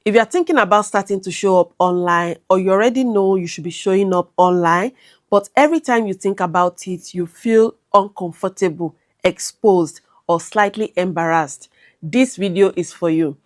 If you're thinking about starting to show up online, or you already know you should be showing up online, but every time you think about it, you feel uncomfortable, exposed, or slightly embarrassed, this video is for you.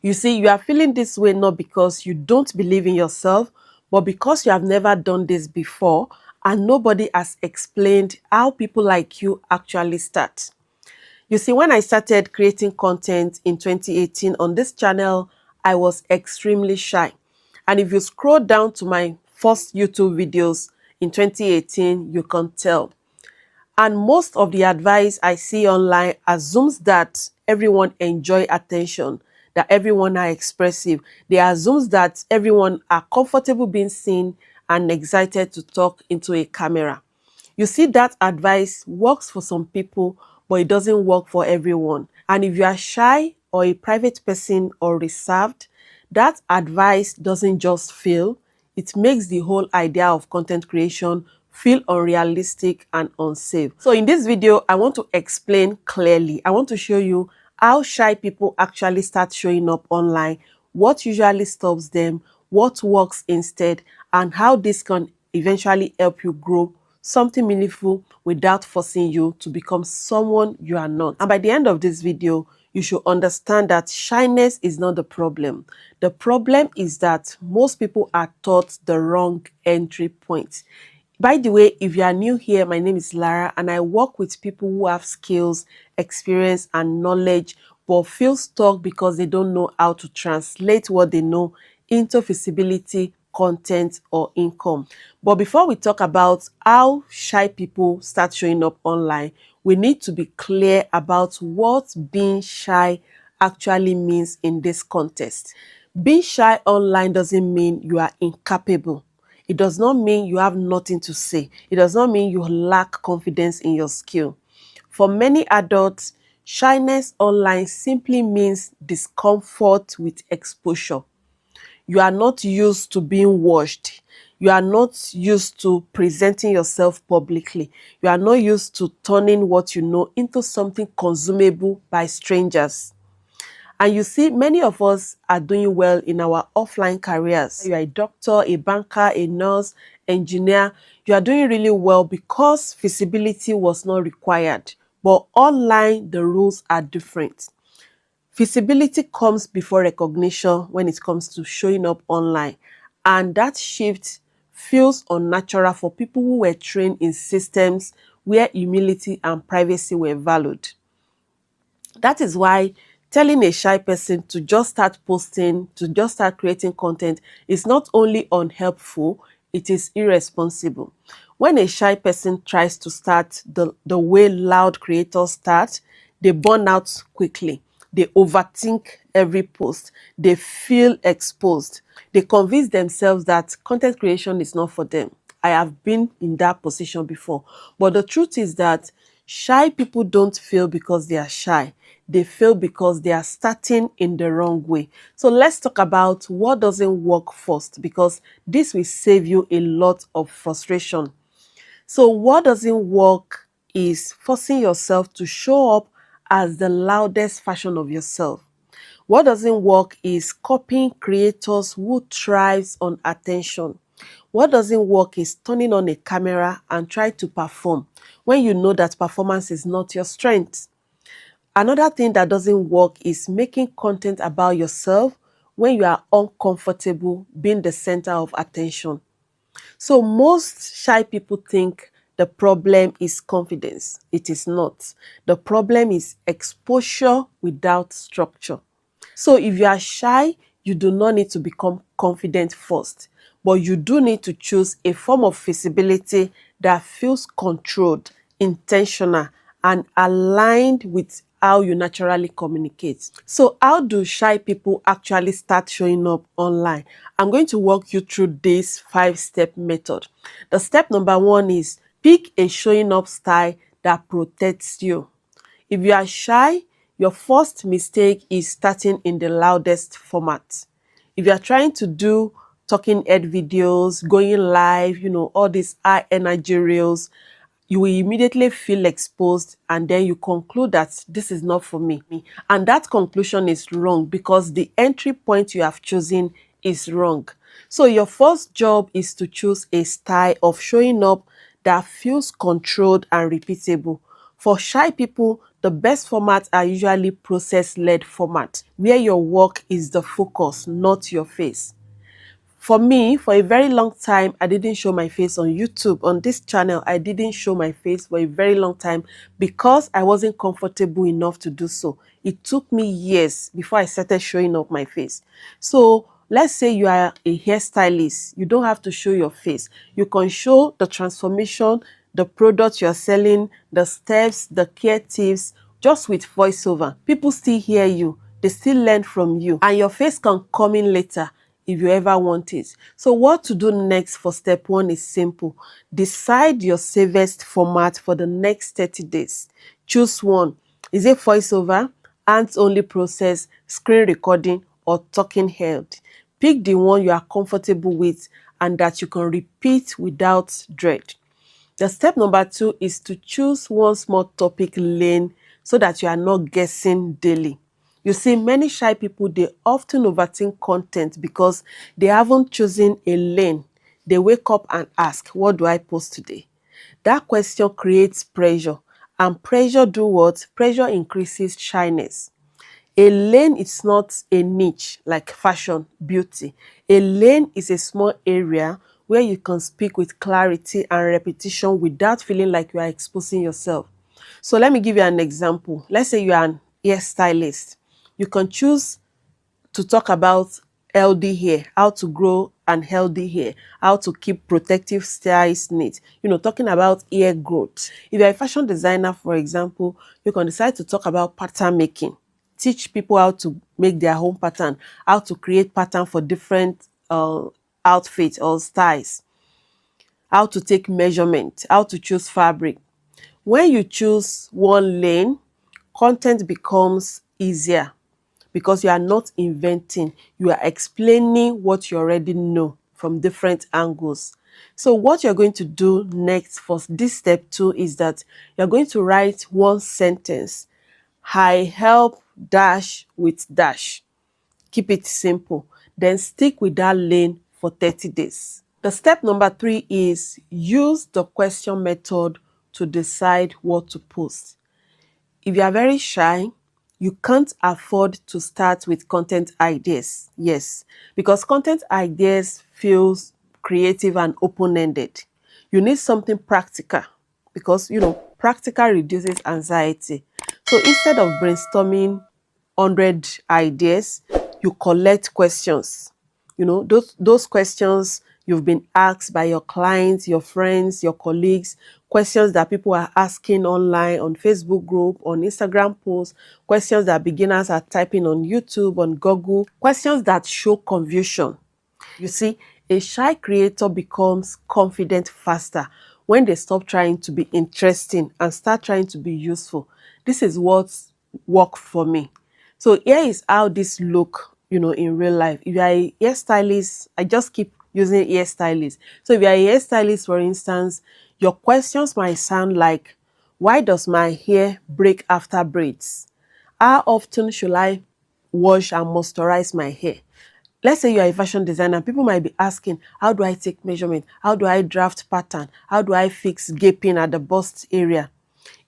You see, you are feeling this way not because you don't believe in yourself, but because you have never done this before and nobody has explained how people like you actually start. You see, when I started creating content in 2018 on this channel, I was extremely shy. And if you scroll down to my first YouTube videos in 2018, you can tell. And most of the advice I see online assumes that everyone enjoy attention, that everyone are expressive. They assumes that everyone are comfortable being seen and excited to talk into a camera. You see, that advice works for some people, but it doesn't work for everyone. And if you are shy or a private person or reserved, that advice doesn't just fail, it makes the whole idea of content creation feel unrealistic and unsafe. So in this video, I want to explain clearly. I want to show you how shy people actually start showing up online, what usually stops them, what works instead, and how this can eventually help you grow something meaningful without forcing you to become someone you are not. And by the end of this video, you should understand that shyness is not the problem. The problem is that most people are taught the wrong entry point. By the way, if you are new here, my name is Lara and I work with people who have skills, experience and knowledge but feel stuck because they don't know how to translate what they know into visibility, content or income. But before we talk about how shy people start showing up online, we need to be clear about what being shy actually means in this context. Being shy online doesn't mean you are incapable. It does not mean you have nothing to say. It does not mean you lack confidence in your skill. For many adults, shyness online simply means discomfort with exposure. You are not used to being watched. You are not used to presenting yourself publicly. You are not used to turning what you know into something consumable by strangers. And you see, many of us are doing well in our offline careers. You are a doctor, a banker, a nurse, engineer. You are doing really well because visibility was not required. But online, the rules are different. Visibility comes before recognition when it comes to showing up online. And that shift feels unnatural for people who were trained in systems where humility and privacy were valued. That is why telling a shy person to just start posting, to just start creating content is not only unhelpful, it is irresponsible. When a shy person tries to start the way loud creators start, they burn out quickly. They overthink every post. They feel exposed. They convince themselves that content creation is not for them. I have been in that position before. But the truth is that shy people don't fail because they are shy. They fail because they are starting in the wrong way. So let's talk about what doesn't work first, because this will save you a lot of frustration. So what doesn't work is forcing yourself to show up as the loudest version of yourself. What doesn't work is copying creators who thrives on attention. What doesn't work is turning on a camera and try to perform when you know that performance is not your strength. Another thing that doesn't work is making content about yourself when you are uncomfortable being the center of attention. So most shy people think the problem is confidence. It is not. The problem is exposure without structure. So if you are shy, you do not need to become confident first, but you do need to choose a form of visibility that feels controlled, intentional, and aligned with how you naturally communicate. So how do shy people actually start showing up online? I'm going to walk you through this 5-step method. The step number 1 is pick a showing up style that protects you. If you are shy, your first mistake is starting in the loudest format. If you are trying to do talking head videos, going live, all these high energy reels, you will immediately feel exposed, and then you conclude that this is not for me. And that conclusion is wrong because the entry point you have chosen is wrong. So your first job is to choose a style of showing up that feels controlled and repeatable. For shy people, the best formats are usually process-led format, where your work is the focus, not your face. For me, for a very long time, I didn't show my face on YouTube. On this channel, I didn't show my face for a very long time because I wasn't comfortable enough to do so. It took me years before I started showing up my face. So let's say you are a hairstylist. You don't have to show your face. You can show the transformation, the product you're selling, the steps, the care tips, just with voiceover. People still hear you. They still learn from you. And your face can come in later if you ever want it. So what to do next for step 1 is simple. Decide your safest format for the next 30 days. Choose one. Is it voiceover, hands-only process, screen recording, or talking head? Pick the one you are comfortable with and that you can repeat without dread. The step number 2 is to choose one small topic lane so that you are not guessing daily. You see, many shy people, they often overthink content because they haven't chosen a lane. They wake up and ask, what do I post today? That question creates pressure. And pressure do what? Pressure increases shyness. A lane is not a niche like fashion, beauty. A lane is a small area where you can speak with clarity and repetition without feeling like you are exposing yourself. So let me give you an example. Let's say you are an hairstylist. You can choose to talk about healthy hair, how to grow an healthy hair, how to keep protective styles neat, talking about hair growth. If you're a fashion designer, for example, you can decide to talk about pattern making, teach people how to make their own pattern, how to create pattern for different outfits or styles, how to take measurement, how to choose fabric. When you choose one lane, content becomes easier because you are not inventing, you are explaining what you already know from different angles. So what you're going to do next for this step 2 is that you're going to write one sentence. I help dash with dash. Keep it simple. Then stick with that lane for 30 days. The step number 3 is use the question method to decide what to post. If you are very shy, you can't afford to start with content ideas. Yes, because content ideas feels creative and open-ended. You need something practical because, practical reduces anxiety. So instead of brainstorming 100 ideas, you collect questions. Those questions you've been asked by your clients, your friends, your colleagues, questions that people are asking online, on Facebook group, on Instagram posts, questions that beginners are typing on YouTube, on Google, questions that show confusion. You see, a shy creator becomes confident faster when they stop trying to be interesting and start trying to be useful. This is what's worked for me. So here is how this look, in real life. If you are a hairstylist, I just keep using hairstylist. So if you are a hairstylist, for instance, your questions might sound like, why does my hair break after braids? How often should I wash and moisturize my hair? Let's say you are a fashion designer. People might be asking, how do I take measurement? How do I draft pattern? How do I fix gaping at the bust area?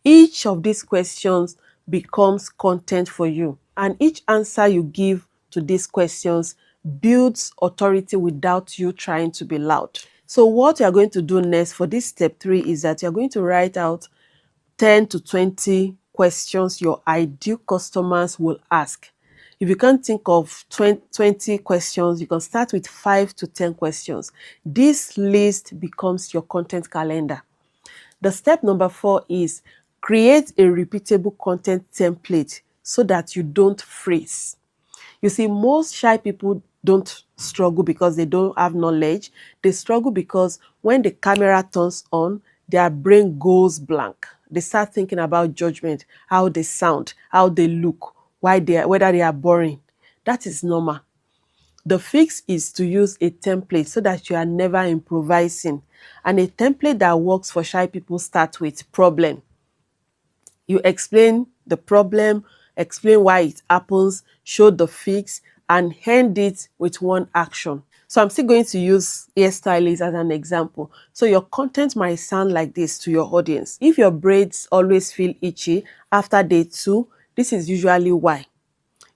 Each of these questions becomes content for you. And each answer you give to these questions builds authority without you trying to be loud. So what you are going to do next for this step 3 is that you are going to write out 10 to 20 questions your ideal customers will ask. If you can't think of 20 questions, you can start with 5 to 10 questions. This list becomes your content calendar. The step number 4 is create a repeatable content template so that you don't freeze. You see, most shy people don't struggle because they don't have knowledge. They struggle because when the camera turns on, their brain goes blank. They start thinking about judgment, how they sound, how they look, whether they are boring. That is normal. The fix is to use a template so that you are never improvising. And a template that works for shy people starts with problem. You explain the problem, explain why it happens, show the fix, and end it with one action. So I'm still going to use hairstylist as an example. So your content might sound like this to your audience. If your braids always feel itchy after day 2, this is usually why.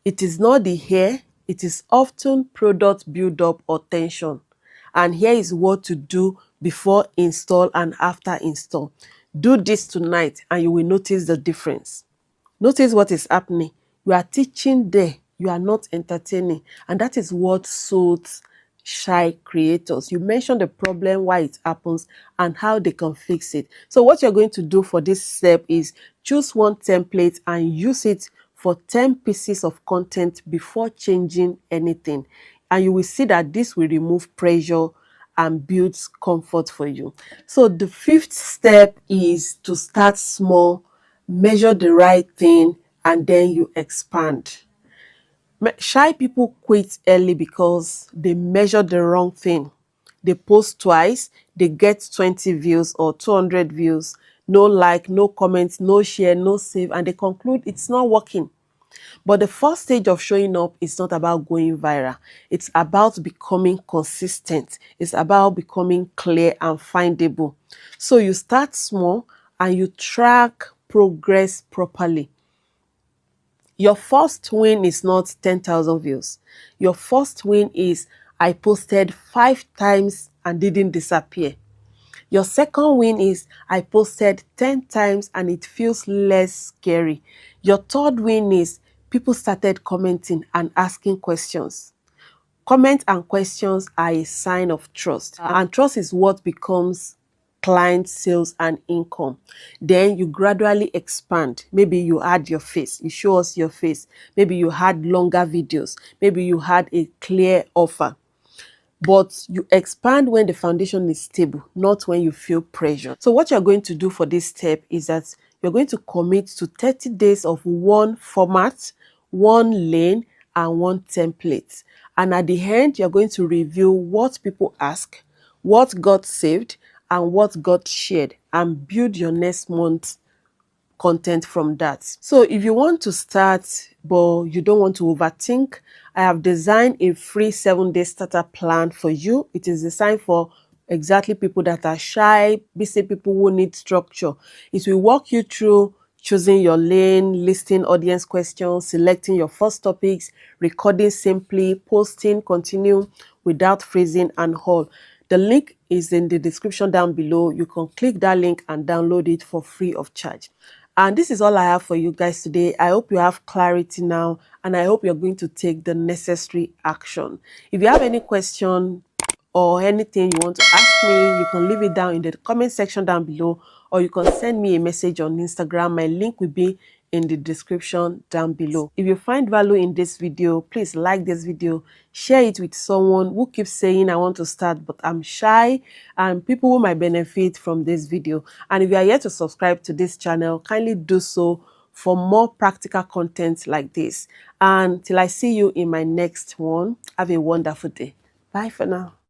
It is not the hair, it is often product build-up or tension. And here is what to do before install and after install. Do this tonight and you will notice the difference. Notice what is happening. You are teaching there, you are not entertaining. And that is what suits shy creators. You mention the problem, why it happens, and how they can fix it. So what you're going to do for this step is choose one template and use it for 10 pieces of content before changing anything. And you will see that this will remove pressure and builds comfort for you. So the 5th step is to start small, measure the right thing, and then you expand. Shy people quit early because they measure the wrong thing. They post twice, they get 20 views or 200 views, no like, no comments, no share, no save, and they conclude it's not working. But the first stage of showing up is not about going viral. It's about becoming consistent. It's about becoming clear and findable. So you start small and you track progress properly. Your first win is not 10,000 views. Your first win is I posted 5 times and didn't disappear. Your second win is I posted 10 times and it feels less scary. Your third win is people started commenting and asking questions. Comments and questions are a sign of trust. And trust is what becomes client sales and income. Then you gradually expand. Maybe you add your face, you show us your face. Maybe you had longer videos. Maybe you had a clear offer. But you expand when the foundation is stable, not when you feel pressure. So what you're going to do for this step is that you're going to commit to 30 days of one format, one lane, and one template. And at the end, you're going to review what people ask, what got saved, and what got shared, and build your next month content from that. So if you want to start but you don't want to overthink, I have designed a free 7-day starter plan for you. It is designed for exactly people that are shy, busy people who need structure. It will walk you through choosing your lane, listing audience questions, selecting your first topics, recording simply, posting, continue without freezing and all. The link is in the description down below. You can click that link and download it for free of charge. And this is all I have for you guys today. I hope you have clarity now, and I hope you're going to take the necessary action. If you have any question or anything you want to ask me, you can leave it down in the comment section down below, or you can send me a message on Instagram. My link will be in the description down below. If you find value in this video, please like this video, share it with someone who keeps saying I want to start but I'm shy, and people who might benefit from this video. And if you are yet to subscribe to this channel, kindly do so for more practical content like this. And till I see you in my next one, have a wonderful day. Bye for now.